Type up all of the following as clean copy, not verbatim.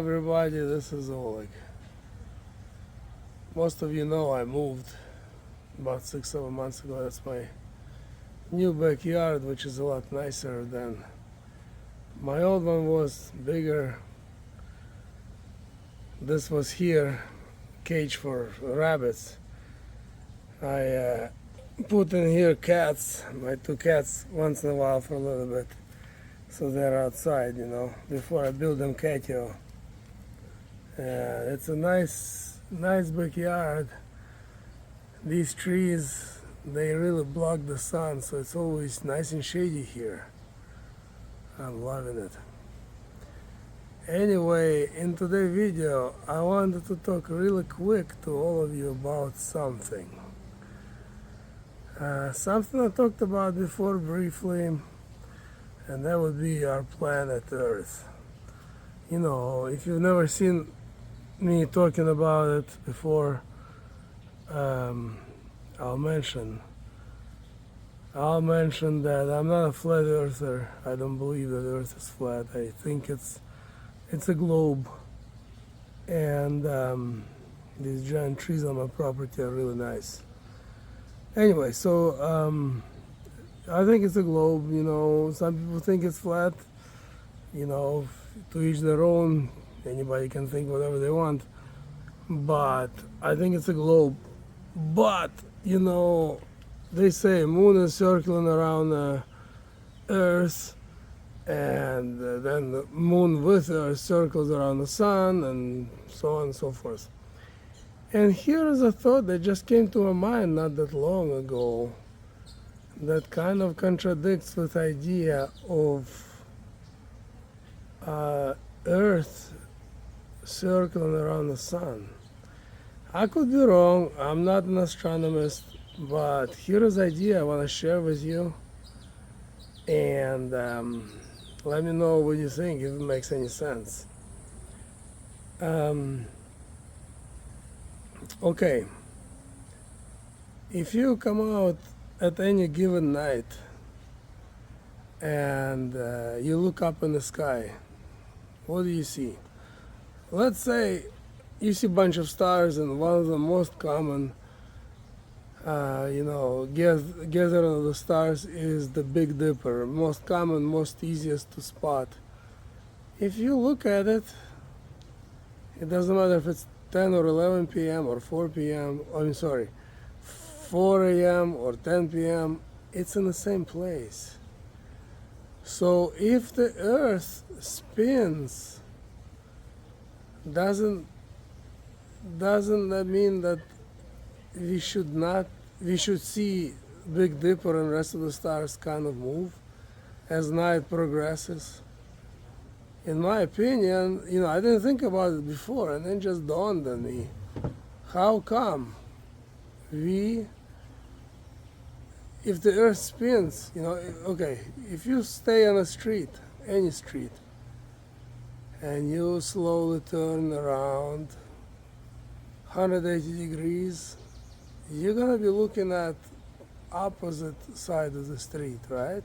everybody, this is Oleg. Most of you know I moved about 6-7 months ago. That's my new backyard, which is a lot nicer than my old one. Was bigger. This was here, cage for rabbits. I put in here cats, my two cats, once in a while for a little bit, so they're outside, before I build them catio. It's a nice backyard. These trees, they really block the sun, so it's always nice and shady here. I'm loving it. Anyway, in today's video, I wanted to talk really quick to all of you about something. Something I talked about before briefly, and that would be our planet Earth. If you've never seen me talking about it before, I'll mention that I'm not a flat earther. I don't believe that Earth is flat. I think it's a globe, and these giant trees on my property are really nice. Anyway, so I think it's a globe. Some people think it's flat. To each their own. Anybody can think whatever they want, but I think it's a globe. But they say moon is circling around Earth, and then the moon with Earth circles around the sun, and so on and so forth. And here is a thought that just came to my mind not that long ago, that kind of contradicts with the idea of Earth circling around the sun. I could be wrong. I'm not an astronomist, but here is an idea I want to share with you, and let me know what you think, if it makes any sense. Okay, if you come out at any given night and you look up in the sky, what do you see? Let's say you see a bunch of stars, and one of the most common gathering of the stars is the Big Dipper. Most common, most easiest to spot. If you look at it, it doesn't matter if it's 10 or 11 p.m. or 4 p.m. 4 a.m. or 10 p.m. It's in the same place. So if the Earth spins, doesn't that mean that we should see Big Dipper and rest of the stars kind of move as night progresses? In my opinion, I didn't think about it before, and then just dawned on me. How come if the Earth spins, okay, if you stay on a street, any street, and you slowly turn around 180 degrees, you're gonna be looking at opposite side of the street, right?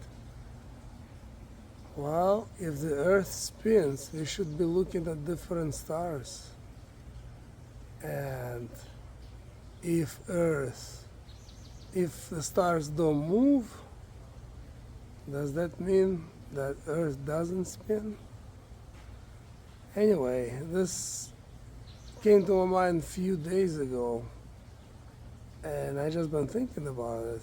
Well, if the Earth spins, we should be looking at different stars. And if the stars don't move, does that mean that Earth doesn't spin? Anyway, this came to my mind a few days ago, and I just been thinking about it,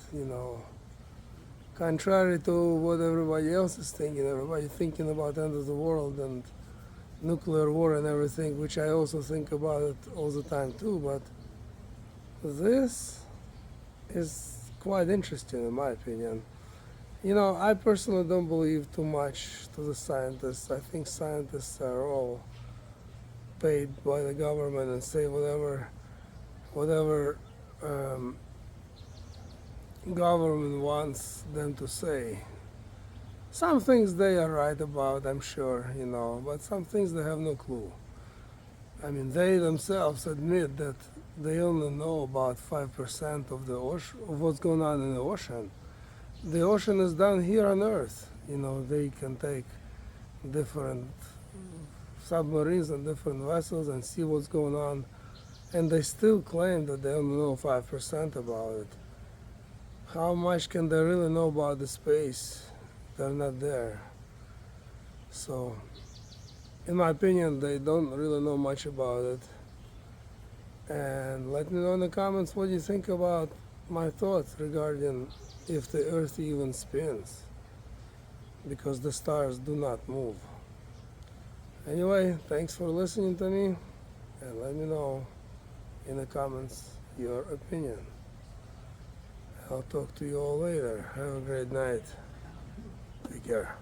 contrary to what everybody else is thinking. Everybody thinking about the end of the world and nuclear war and everything, which I also think about it all the time too, but this is quite interesting in my opinion. I personally don't believe too much to the scientists. I think scientists are all paid by the government and say whatever government wants them to say. Some things they are right about, I'm sure, but some things they have no clue. I mean, they themselves admit that they only know about 5% of the ocean, of what's going on in the ocean. The ocean is down here on Earth. They can take different submarines and different vessels and see what's going on. And they still claim that they only know 5% about it. How much can they really know about the space? They're not there. So, in my opinion, they don't really know much about it. And let me know in the comments what you think about my thoughts regarding if the Earth even spins, because the stars do not move. Anyway, thanks for listening to me, and let me know in the comments your opinion. I'll talk to you all later. Have a great night. Take care.